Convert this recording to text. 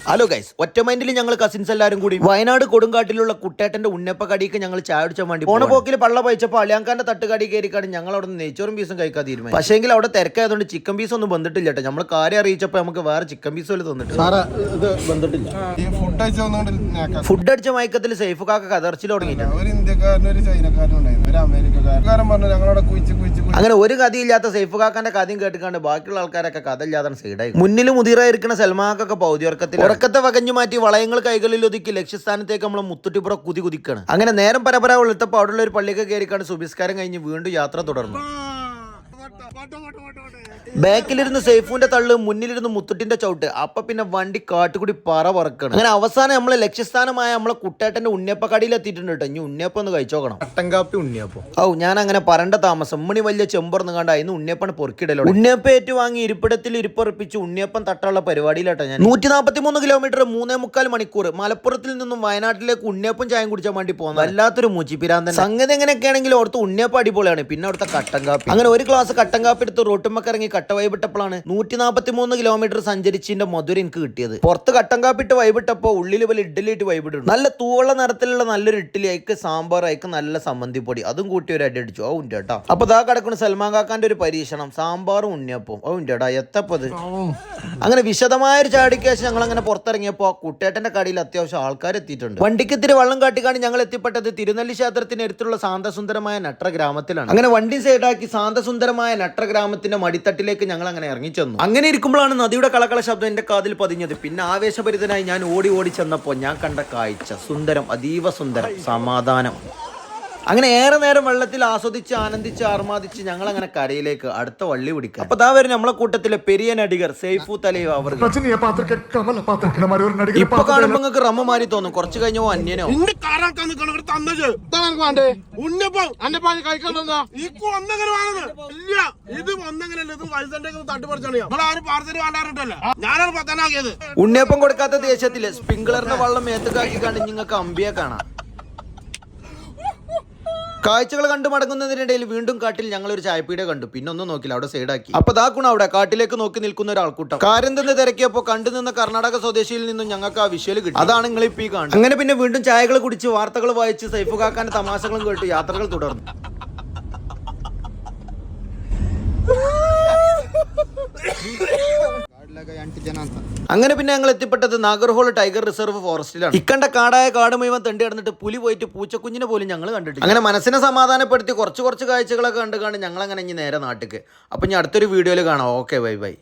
Hello guys, ഒറ്റ മൈൻഡിൽ ഞങ്ങൾ കസിൻസ് എല്ലാവരും കൂടി വയനാട് കൊടുങ്കാട്ടിലുള്ള കുട്ടേട്ടന്റെ ഉന്നപ്പ കടിക്ക് ഞങ്ങൾ ചായ അടിച്ചാൻ വേണ്ടി പോണ പോക്കിൽ പള്ള പഴിച്ചപ്പോൾ അളിയാങ്കാന്റെ തട്ടുകടി കയറിക്കാണ് ഞങ്ങൾ അവിടെ നിന്ന് നെയ്ച്ചോറും പീസും കഴിക്കാൻ തീരുമാനം. പക്ഷേങ്കിൽ അവിടെ തിരക്കായതുകൊണ്ട് ചിക്കൻ പീസ് ഒന്നും വന്നിട്ടില്ല കേട്ടോ. നമ്മൾ കാര്യം അറിയിച്ചപ്പോൾ നമുക്ക് വേറെ ചിക്കൻ പീസ് പോലും തന്നിട്ട് ഫുഡ് അടിച്ച മയക്കത്തിൽ സേഫ് കാക്ക കതർച്ചിൽ തുടങ്ങിയിട്ട് അങ്ങനെ ഒരു കഥയില്ലാത്ത സേഫ് കാക്കാന്റെ കഥയും കേട്ടിക്കാണ്ട് ബാക്കിയുള്ള ആൾക്കാരൊക്കെ കഥ ഇല്ലാതെ സൈഡായി. മുന്നിൽ മുതിരായിരിക്കുന്ന സൽമാക്കൊക്കെ പൗതി ഉറക്കത്തെ വകഞ്ഞു മാറ്റി വളയങ്ങൾ കൈകളിൽ ഒതുക്കി ലക്ഷ്യസ്ഥാനത്തേക്ക് നമ്മൾ മുത്തുട്ടിപ്പുറ കുതിക്കാണ്. അങ്ങനെ നേരം പരപര വെളുത്തപ്പോൾ അവിടെയുള്ള ഒരു പള്ളിയൊക്കെ കയറിക്കാണ്ട് സുബിസ്കാരം കഴിഞ്ഞ് വീണ്ടും യാത്ര തുടർന്നു. ബാക്കിലിരുന്ന് സേഫുവിന്റെ തള്ളു, മുന്നിലിരുന്ന് മുത്തുട്ടിന്റെ ചവിട്ട്. അപ്പൊ പിന്നെ വണ്ടി കാട്ടുകൂടി പറക്കാണ്. അങ്ങനെ അവസാനം നമ്മളെ ലക്ഷ്യസ്ഥാനമായ നമ്മളെ കുട്ടേട്ടന്റെ ഉണ്ണിയപ്പക്കടിയിൽ എത്തിയിട്ടുണ്ട് കേട്ടോ. ഇനി ഉണ്ണിയപ്പം ഒന്ന് കഴിച്ചോക്കണം. കട്ടൻകാപ്പി ഉണ്ണിയപ്പം. ഞാൻ അങ്ങനെ പറണ്ട താമസം മണി വലിയ ചെമ്പറന്ന് കണ്ട അതിന് ഉണ്ണിയപ്പാണ് പൊറുക്കിടലോ. ഉണ്ണിയപ്പം ഏറ്റുവാങ്ങി ഇരിപ്പിടത്തിൽ ഇരിപ്പുറപ്പിച്ച് ഉണ്ണിയപ്പം തട്ടുള്ള പരിപാടിയിലാട്ടോ ഞാൻ. 143 കിലോമീറ്റർ 3.25 മണിക്കൂർ മലപ്പുറത്തിൽ നിന്നും വയനാട്ടിലേക്ക് ഉണ്ണിയപ്പം ചായം കുടിച്ചാൻ വേണ്ടി പോകുന്നത് വല്ലാത്തൊരു മൂച്ചിപ്പിരാന്തൻ. സംഗതി എങ്ങനെയൊക്കെ ആണെങ്കിലും അവിടുത്തെ ഉണ്ണിയപ്പം അടിപൊളിയാണ്. പിന്നെ അവിടുത്തെ കട്ടൻകാപ്പി. അങ്ങനെ ഒരു ഗ്ലാസ് കട്ടൻകാപ്പി എടുത്ത് റോട്ടുമ്മക്ക് ഇറങ്ങി കട്ട വൈബിട്ടപ്പോഴാണ് 143 കിലോമീറ്റർ സഞ്ചരിച്ചതിന്റെ മധുരം എനിക്ക് കിട്ടിയത്. പുറത്ത് കട്ടൻ കാപ്പിട്ട് വൈബിട്ടപ്പോ ഉള്ളിൽ പോലെ ഇഡ്ഡലി ഇട്ട് വൈബിട്ടു. നല്ല തൂവള്ള നിറത്തിലുള്ള നല്ലൊരു ഇഡ്ഡലി, അയക്ക് സാമ്പാർ, അയക്ക് നല്ല സമ്മന്തി പൊടി, അതും കൂട്ടി ഒരു അടി അടിച്ചു. ഉണ്ട് കേട്ടോ. അപ്പൊ ദാ കിടക്കുന്ന സൽമാൻ കാക്കാന്റെ ഒരു പരീക്ഷണം, സാമ്പാറും ഉണ്ണിയപ്പവും. ഉണ്ട് കേട്ടാ, എത്തപ്പത്. അങ്ങനെ വിശദമായ ഒരു ചാടിക്കേശം ഞങ്ങൾ അങ്ങനെ പുറത്തിറങ്ങിയപ്പോ കുട്ടേട്ടന്റെ കടയിൽ അത്യാവശ്യം ആൾക്കാർ എത്തിയിട്ടുണ്ട്. വണ്ടിക്ക് ഇത്തിരി വെള്ളം കാട്ടിക്കാണ് ഞങ്ങൾ എത്തിപ്പെട്ടത് തിരുനെല്ലി ക്ഷേത്രത്തിന് അടുത്തുള്ള ശാന്തസുന്ദരമായ നട്ര ഗ്രാമത്തിലാണ്. അങ്ങനെ വണ്ടി സൈഡാക്കി ശാന്തസുന്ദരമായ നട്ര ഗ്രാമത്തിന്റെ മടിത്തട്ടിലേക്ക് ഞങ്ങൾ അങ്ങനെ ഇറങ്ങി ചെന്നു. അങ്ങനെ ഇരിക്കുമ്പോഴാണ് നദിയുടെ കളകള ശബ്ദം എന്റെ കാതിൽ പതിഞ്ഞത്. പിന്നെ ആവേശഭരിതനായി ഞാൻ ഓടി ചെന്നപ്പോൾ ഞാൻ കണ്ട കാഴ്ച സുന്ദരം, അതീവ സുന്ദരം, സമാധാനം. അങ്ങനെ ഏറെ നേരം വെള്ളത്തിൽ ആസ്വദിച്ച് ആനന്ദിച്ച് ആർമാദിച്ച് ഞങ്ങൾ അങ്ങനെ കരയിലേക്ക് അടുത്ത വള്ളി പിടിക്കാം. അപ്പൊ ദാ വരും നമ്മളെ കൂട്ടത്തിലെ പെരിയ നടികർ സൈഫു തലയോ. അവർ ഇപ്പൊ കാണുമ്പോ നിങ്ങൾക്ക് റമ്മ മാറി തോന്നും, കുറച്ച് കഴിഞ്ഞോ അന്യനോ. ഉണ്ണിയപ്പം കൊടുക്കാത്ത ദേശത്തില് സ്പ്രിംഗ്ലറിന്റെ വെള്ളം മേത്തുകാക്കി കണ്ട് നിങ്ങൾക്ക് അമ്പിയെ കാണാം. കാഴ്ചകൾ കണ്ടു മടങ്ങുന്നതിനിടയിൽ വീണ്ടും കാട്ടിൽ ഞങ്ങൾ ഒരു ചായപ്പീടെ കണ്ടു. പിന്നെ ഒന്നും നോക്കില്ല, അവിടെ സൈഡാക്കി. അപ്പൊ ദാക്കണം അവിടെ കാട്ടിലേക്ക് നോക്കി നിൽക്കുന്ന ഒരാൾക്കൂട്ടം. കാര്യം തന്നെ തിരക്കിയപ്പോ കണ്ടുനിന്ന കർണാടക സ്വദേശിയിൽ നിന്നും ഞങ്ങൾക്ക് ആ വിഷ്വൽ കിട്ടി. അതാണ് നിങ്ങൾ ഇപ്പൊ ഈ കാണുന്നത്. അങ്ങനെ പിന്നെ വീണ്ടും ചായകൾ കുടിച്ച് വാർത്തകൾ വായിച്ച് സൈഫു കാക്കാന്റെ തമാശകളും കേട്ട് യാത്രകൾ തുടർന്നു. അങ്ങനെ പിന്നെ ഞങ്ങൾ എത്തിപ്പെട്ടത് നാഗർഹോൾ ടൈഗർ റിസർവ് ഫോറസ്റ്റിലാണ്. ഇക്കണ്ട കാടായ കാട് മുഴുവൻ തെണ്ടി കിടന്നിട്ട് പുലി പോയിട്ട് പൂച്ചക്കുഞ്ഞിനെ പോലും ഞങ്ങൾ കണ്ടിട്ടില്ല. അങ്ങനെ മനസ്സിനെ സമാധാനപ്പെടുത്തി കുറച്ച് കാഴ്ചകളൊക്കെ കണ്ടു ഞങ്ങൾ അങ്ങനെ ഇനി നേരെ നാട്ടിക്ക്. അപ്പൊ ഇനി അടുത്തൊരു വീഡിയോയിൽ കാണാം. Okay, bye bye.